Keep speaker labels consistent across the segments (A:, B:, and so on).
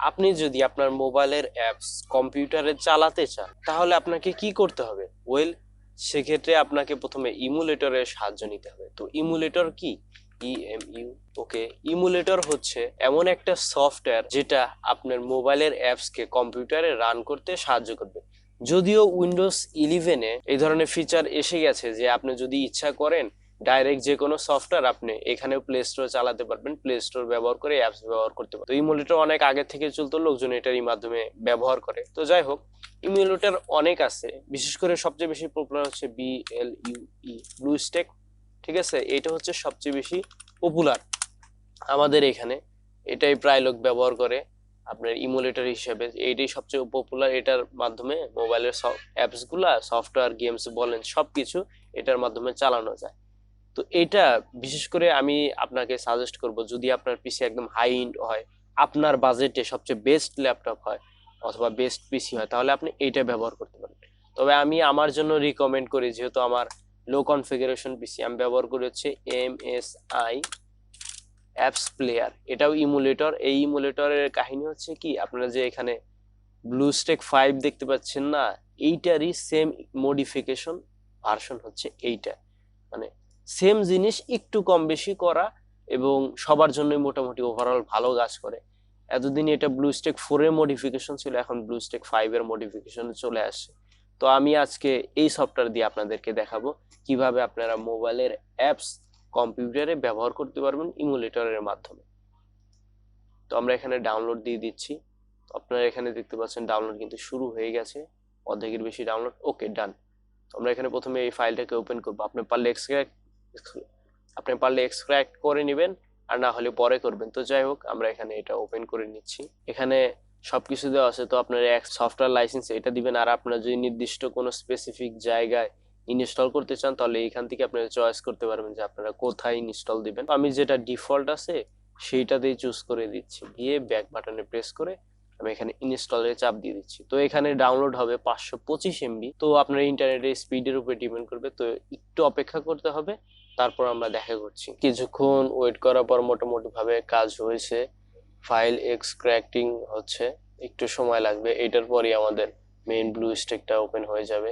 A: আপনি যদি আপনার মোবাইলের অ্যাপস কম্পিউটারে চালাতে চান তাহলে আপনাকে কি করতে হবে? সেক্ষেত্রে আপনাকে প্রথমে ইমুলেটরের সাহায্য নিতে হবে। তো ইমুলেটর কি? ইএমইউ। ওকে, ইমুলেটর হচ্ছে এমন একটা সফটওয়্যার যেটা আপনার মোবাইলের অ্যাপসকে কম্পিউটারে রান করতে সাহায্য করবে। যদিও উইন্ডোজ 11-এ এই ধরনের ফিচার এসে গেছে যে আপনি যদি ইচ্ছা করেন ডাইরেক্ট যে কোনো সফটওয়্যার আপনি এখানে প্লে স্টোর চালাতে পারবেন, প্লে স্টোর ব্যবহার করে অ্যাপস ব্যবহার করতে পারবেন। তো ইমুলেটর অনেক আগে থেকে চলতো, লোকজন এটারই মাধ্যমে ব্যবহার করে। তো যাই হোক, ইমুলেটর অনেক আছে, বিশেষ করে সবচেয়ে বেশি পপুলার হচ্ছে BLUE, ব্লুস্টেক। ঠিক আছে, এটা হচ্ছে সবচেয়ে বেশি পপুলার আমাদের এখানে, এটাই প্রায় লোক ব্যবহার করে আপনার ইমুলেটর হিসেবে। এইটাই সবচেয়ে পপুলার, এটার মাধ্যমে মোবাইলের অ্যাপস গুলা, সফটওয়্যার, গেমস বলেন সবকিছু এটার মাধ্যমে চালানো যায়। তো এটা বিশেষ করে আমি আপনাকে সাজেস্ট করব, যদি আপনার পিসি একদম হাই এন্ড হয়, আপনার বাজেটে সবচেয়ে বেস্ট ল্যাপটপ হয় অথবা বেস্ট পিসি হয়, তাহলে আপনি এইটা ব্যবহার করতে পারেন। তবে আমি আমার জন্য রিকমেন্ড করি, যেহেতু আমার লো কনফিগারেশন পিসি, আমি ব্যবহার করি হচ্ছে MSI অ্যাপস প্লেয়ার। এটাও ইমুলেটর। এই ইমুলেটরের কাহিনী হচ্ছে কি, আপনারা যে এখানে ব্লুস্টেক 5 দেখতে পাচ্ছেন না, এইটারই সেম মডিফিকেশন ভার্সন হচ্ছে এইটা। মানে সেম জিনিস একটু কম বেশি করা, এবং সবার জন্যই মোটামুটি ওভারঅল ভালো কাজ করে। এতদিন এটা ব্লুস্টেক 4 এর মডিফিকেশন ছিল, এখন ব্লুস্টেক 5 এর মডিফিকেশন চলে আসছে। তো আমি আজকে এই সফটওয়্যার দিয়ে আপনাদেরকে দেখাবো কিভাবে আপনারা মোবাইলের অ্যাপস কম্পিউটারে ব্যবহার করতে পারবেন ইমুলেটরের মাধ্যমে। তো আমরা এখানে ডাউনলোড দিয়ে দিচ্ছি। তো আপনারা এখানে দেখতে পাচ্ছেন ডাউনলোড কিন্তু শুরু হয়ে গেছে, অর্ধেকের বেশি ডাউনলোড। ওকে, ডান। তো আমরা এখানে প্রথমে এই ফাইলটাকে ওপেন করব। আপনি পারলে এক্সট্রাক্ট করে নেবেন, আর না হলে পরে করবেন। তো যাই হোক, আমরা এখানে এটা ওপেন করে নিচ্ছি। এখানে সবকিছু দেওয়া আছে। তো আপনার এক সফটওয়্যার লাইসেন্স এটা দিবেন, আর আপনার যদি নির্দিষ্ট কোনো স্পেসিফিক জায়গায় ইনস্টল করতে চান তাহলে এখান থেকে আপনারা চয়েস করতে পারবেন যে আপনারা কোথায় ইনস্টল দিবেন। আমি যেটা ডিফল্ট আছে সেইটাতেই চুজ করে দিচ্ছি, দিয়ে ব্যাক বাটনে প্রেস করে আমি এখানে ইনস্টলের চাপ দিয়ে দিচ্ছি। তো এখানে ডাউনলোড হবে 525 MB। তো আপনার ইন্টারনেটের স্পিডের উপর ডিপেন্ড করবে, তো একটু অপেক্ষা করতে হবে, তারপর আমরা দেখা করছি। কিছুক্ষণ ওয়েট করার পর মোটামুটি ভাবে কাজ হয়েছে, ফাইল এক্সট্রাক্টিং হচ্ছে, একটু সময় লাগবে। এটার পরই আমাদের মেইন ব্লু স্টেকটা ওপেন হয়ে যাবে,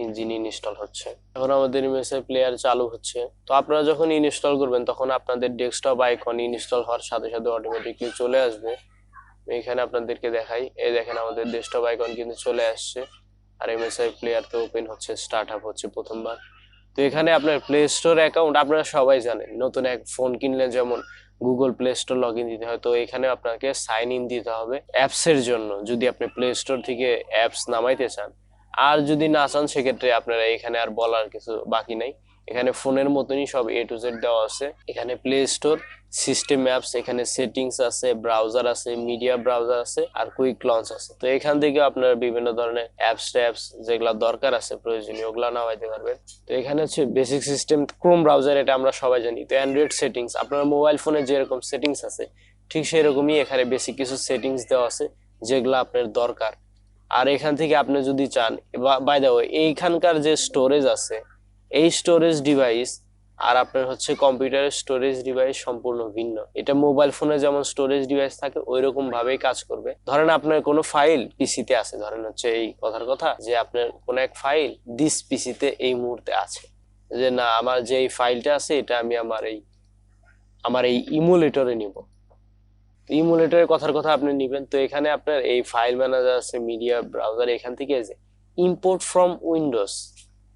A: ইঞ্জিন ইনস্টল হচ্ছে। এখন আমাদের এমএসআই প্লেয়ার চালু হচ্ছে। তো আপনারা যখন ইনস্টল করবেন তখন আপনাদের ডেস্কটপ আইকন ইনস্টল হওয়ার সাথে সাথে অটোমেটিকলি চলে আসবে। এখানে আপনাদেরকে দেখাই, এই দেখেন আমাদের ডেস্কটপ আইকন কিন্তু চলে আসছে, আর এমএসআই প্লেয়ার তো ওপেন হচ্ছে, স্টার্ট আপ হচ্ছে প্রথমবার। তো এখানে আপনার প্লে স্টোর অ্যাকাউন্ট আপনারা সবাই জানেন, নতুন এক ফোন কিনলে যেমন Google play store log in দিতে হয়, তো এখানে আপনাকে সাইন ইন দিতে হবে অ্যাপস এর জন্য, যদি আপনি প্লে স্টোর থেকে অ্যাপস নামাইতে চান। আর যদি না চান সেক্ষেত্রে আপনারা এখানে আর বলার কিছু বাকি নাই। এখানে ফোনের মতনই সব A to Z দেওয়া আছে। এখানে প্লে স্টোর, সিস্টেম অ্যাপস, এখানে সেটিংস আছে, ব্রাউজার আছে, মিডিয়া ব্রাউজার আছে, আর কুইক লঞ্চ আছে। তো এখান থেকে আপনার বিভিন্ন ধরনের অ্যাপস যেগুলা দরকার আছে প্রয়োজনীয় ওগুলা নামাইতে পারবেন। তো এখানে হচ্ছে বেসিক সিস্টেম ক্রোম ব্রাউজার, এটা আমরা সবাই জানি। তো অ্যান্ড্রয়েড সেটিংস, আপনার মোবাইল ফোনে যেরকম সেটিংস আছে ঠিক সেরকমই এখানে বেসিক কিছু সেটিংস দেওয়া আছে যেগুলো আপনার দরকার। আর এখান থেকে আপনি যদি চান, বাই দ্য ওয়ে, এইখানকার যে স্টোরেজ আছে, এই স্টোরেজ ডিভাইস আর আপনার হচ্ছে কম্পিউটারের স্টোরেজ ডিভাইস সম্পূর্ণ ভিন্ন। এটা মোবাইল ফোনে যেমন স্টোরেজ ডিভাইস থাকে ওই রকম ভাবেই কাজ করবে। ধরেন আপনার কোনো ফাইল পিসিতে আছে, ধরেন হচ্ছে এই কথার কথা যে আপনার কোনো এক ফাইল দিস পিসিতে এই মুহূর্তে আছে, যে না আমার যে এই ফাইলটা আছে এটা আমি আমার এই ইমুলেটরে নিব। ইমুলেটরের কথার কথা আপনি নিবেন, তো এখানে আপনার এই ফাইল ম্যানেজার আছে, মিডিয়া ব্রাউজার, এখান থেকে যে ইম্পোর্ট ফ্রম উইন্ডোজ,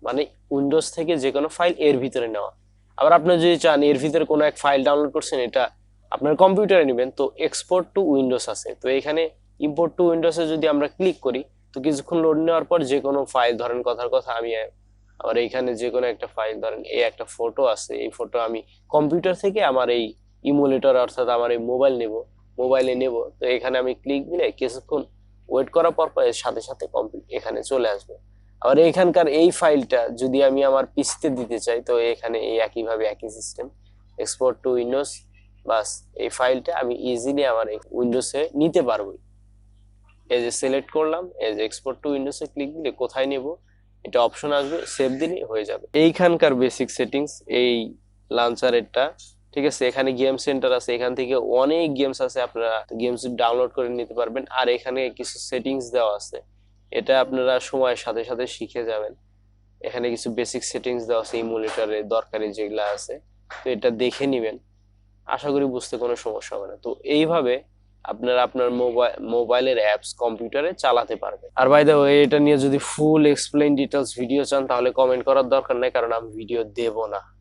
A: মানে উইন্ডোজ থেকে যে কোনো ফাইল এর ভিতরে নেওয়া। আবার আপনি যদি চান এর ভিতরে কোনো এক ফাইল ডাউনলোড করছেন, এটা আপনার কম্পিউটারে নেবেন, তো এক্সপোর্ট টু উইন্ডোজ আছে। তো এখানে ইম্পোর্ট টু উইন্ডোজে যদি আমরা ক্লিক করি, তো কিছুক্ষণ লোড নেওয়ার পর যে কোনো ফাইল, ধরেন কথার কথা আমি আবার এইখানে যে কোনো একটা ফাইল, ধরেন এই একটা ফটো আছে, এই ফটো আমি কম্পিউটার থেকে আমার এই ইমুলেটর অর্থাৎ আমার এই মোবাইলে নেব। তো এখানে আমি ক্লিক দিলে কিছুক্ষণ ওয়েট করার পর এর সাথে সাথে কমপ্লিট এখানে চলে আসবে। আবার এখানকার এই ফাইলটা যদি আমি আমার পিসিতে দিতে চাই, তো এখানে এই একইভাবে একই সিস্টেম, এক্সপোর্ট টু উইন্ডোজ, বাস এই ফাইলটা আমি ইজিলি আমার এই উইন্ডোজে নিতে পারবো। এই যে সিলেক্ট করলাম, এই যে এক্সপোর্ট টু উইন্ডোজে ক্লিক দিলে কোথায় নেব এটা অপশন আসবে, সেভ দিলে হয়ে যাবে। এইখানকার বেসিক সেটিংস এই লাঞ্চারেরটা, ঠিক আছে, এখানে গেম সেন্টার আছে, এখান থেকে অনেক গেমস আছে, আপনারা গেমস ডাউনলোড করে নিতে পারবেন। আর এখানে কিছু সেটিংস দেওয়া আছে, এটা আপনারা সময়ের সাথে সাথে শিখে যাবেন। এখানে কিছু বেসিক সেটিংস দেওয়া আছে ইমুলেটরে দরকারি যেগুলা আছে, তো এটা দেখে নিবেন, আশা করি বুঝতে কোনো সমস্যা হবে না। তো এইভাবে আপনারা আপনার মোবাইলের অ্যাপস কম্পিউটারে চালাতে পারবেন। আর বাই দ্য ওয়ে, এটা নিয়ে যদি ফুল এক্সপ্লেইন ডিটেলস ভিডিও চান তাহলে কমেন্ট করার দরকার নাই, কারণ আমি ভিডিও দেব না।